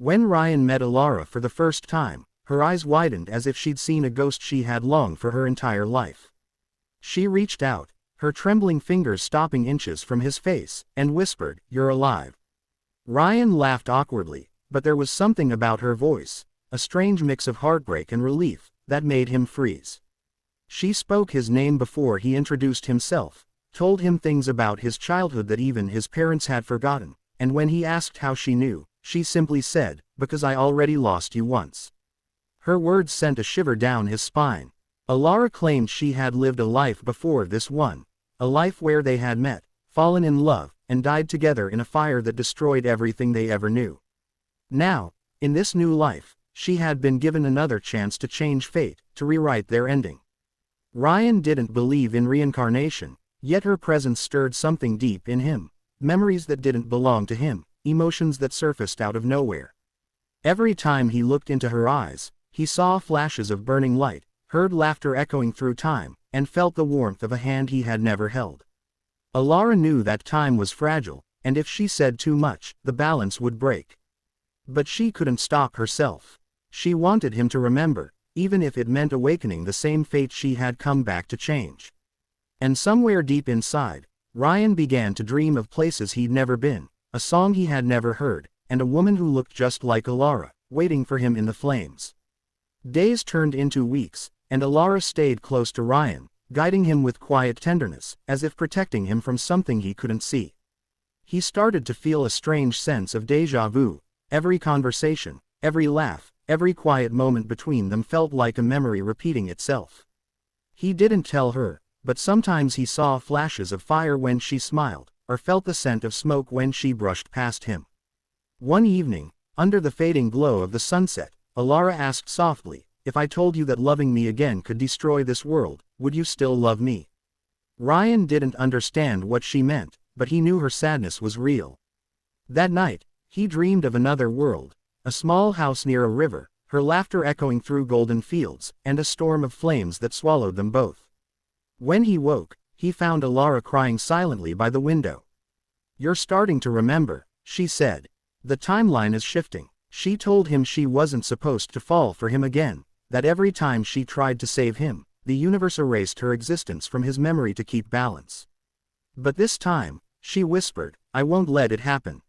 When Ryan met Elara for the first time, her eyes widened as if she'd seen a ghost she had longed for her entire life. She reached out, her trembling fingers stopping inches from his face, and whispered, "You're alive." Ryan laughed awkwardly, but there was something about her voice, a strange mix of heartbreak and relief, that made him freeze. She spoke his name before he introduced himself, told him things about his childhood that even his parents had forgotten, and when he asked how she knew, she simply said, "Because I already lost you once." Her words sent a shiver down his spine. Elara claimed she had lived a life before this one, a life where they had met, fallen in love, and died together in a fire that destroyed everything they ever knew. Now, in this new life, she had been given another chance to change fate, to rewrite their ending. Ryan didn't believe in reincarnation, yet her presence stirred something deep in him, memories that didn't belong to him, emotions that surfaced out of nowhere. Every time he looked into her eyes, he saw flashes of burning light, heard laughter echoing through time, and felt the warmth of a hand he had never held. Elara knew that time was fragile, and if she said too much, the balance would break. But she couldn't stop herself. She wanted him to remember, even if it meant awakening the same fate she had come back to change. And somewhere deep inside, Ryan began to dream of places he'd never been, a song he had never heard, and a woman who looked just like Elara, waiting for him in the flames. Days turned into weeks, and Elara stayed close to Ryan, guiding him with quiet tenderness, as if protecting him from something he couldn't see. He started to feel a strange sense of déjà vu. Every conversation, every laugh, every quiet moment between them felt like a memory repeating itself. He didn't tell her, but sometimes he saw flashes of fire when she smiled, or felt the scent of smoke when she brushed past him. One evening, under the fading glow of the sunset, Elara asked softly, "If I told you that loving me again could destroy this world, would you still love me?" Ryan didn't understand what she meant, but he knew her sadness was real. That night, he dreamed of another world, a small house near a river, her laughter echoing through golden fields, and a storm of flames that swallowed them both. When he woke, he found Elara crying silently by the window. "You're starting to remember," she said. "The timeline is shifting." She told him she wasn't supposed to fall for him again, that every time she tried to save him, the universe erased her existence from his memory to keep balance. "But this time," she whispered, "I won't let it happen."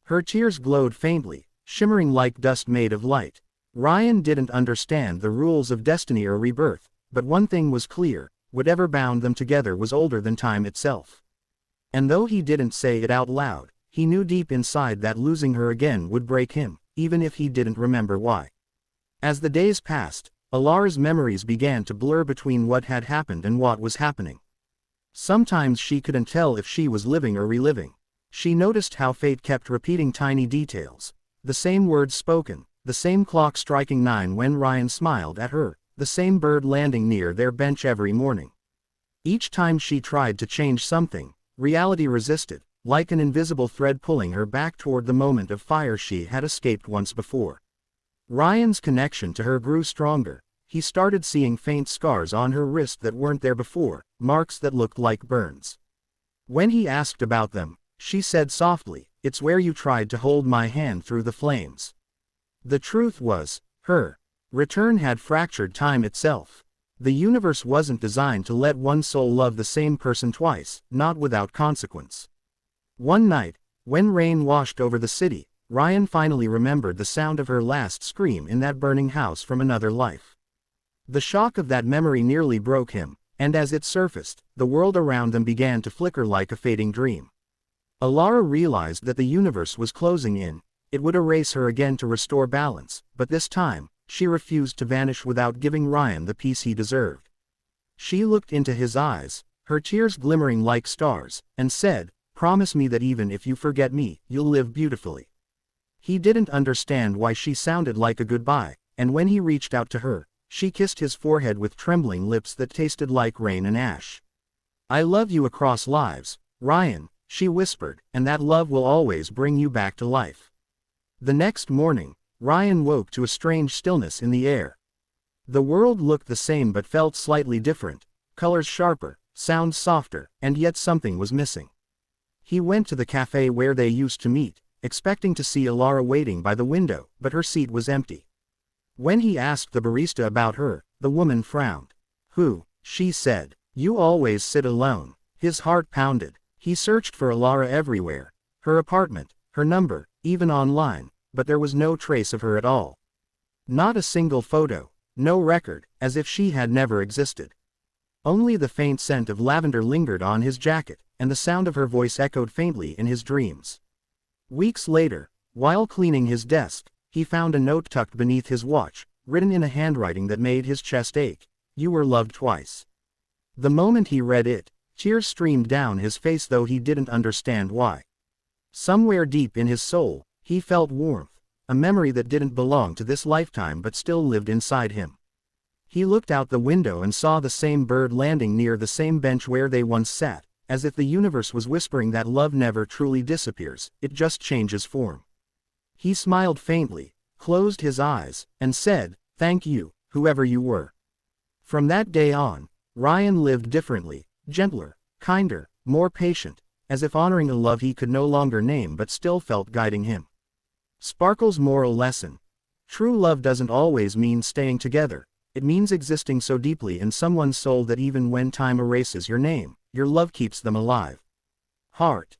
Her tears glowed faintly, shimmering like dust made of light. Ryan didn't understand the rules of destiny or rebirth, but one thing was clear, whatever bound them together was older than time itself. And though he didn't say it out loud, he knew deep inside that losing her again would break him, even if he didn't remember why. As the days passed, Elara's memories began to blur between what had happened and what was happening. Sometimes she couldn't tell if she was living or reliving. She noticed how fate kept repeating tiny details, the same words spoken, the same clock striking 9 when Ryan smiled at her, the same bird landing near their bench every morning. Each time she tried to change something, reality resisted, like an invisible thread pulling her back toward the moment of fire she had escaped once before. Ryan's connection to her grew stronger. He started seeing faint scars on her wrist that weren't there before, marks that looked like burns. When he asked about them, she said softly, "It's where you tried to hold my hand through the flames." The truth was, her return had fractured time itself. The universe wasn't designed to let one soul love the same person twice, not without consequence. One night, when rain washed over the city, Ryan finally remembered the sound of her last scream in that burning house from another life. The shock of that memory nearly broke him, and as it surfaced, the world around them began to flicker like a fading dream. Elara realized that the universe was closing in. It would erase her again to restore balance, but this time, she refused to vanish without giving Ryan the peace he deserved. She looked into his eyes, her tears glimmering like stars, and said, "Promise me that even if you forget me, you'll live beautifully." He didn't understand why she sounded like a goodbye, and when he reached out to her, she kissed his forehead with trembling lips that tasted like rain and ash. "I love you across lives, Ryan," she whispered, "and that love will always bring you back to life." The next morning, Ryan woke to a strange stillness in the air. The world looked the same but felt slightly different, colors sharper, sounds softer, and yet something was missing. He went to the cafe where they used to meet, expecting to see Elara waiting by the window, but her seat was empty. When he asked the barista about her, the woman frowned. "Who?" she said. "You always sit alone." His heart pounded. He searched for Elara everywhere. Her apartment, her number, even online, but there was no trace of her at all. Not a single photo, no record, as if she had never existed. Only the faint scent of lavender lingered on his jacket, and the sound of her voice echoed faintly in his dreams. Weeks later, while cleaning his desk, he found a note tucked beneath his watch, written in a handwriting that made his chest ache. "You were loved twice." The moment he read it, tears streamed down his face, though he didn't understand why. Somewhere deep in his soul, he felt warmth, a memory that didn't belong to this lifetime but still lived inside him. He looked out the window and saw the same bird landing near the same bench where they once sat, as if the universe was whispering that love never truly disappears, it just changes form. He smiled faintly, closed his eyes, and said, "Thank you, whoever you were." From that day on, Ryan lived differently, gentler, kinder, more patient, as if honoring a love he could no longer name but still felt guiding him. Sparkle's moral lesson: true love doesn't always mean staying together, it means existing so deeply in someone's soul that even when time erases your name, your love keeps them alive. Heart.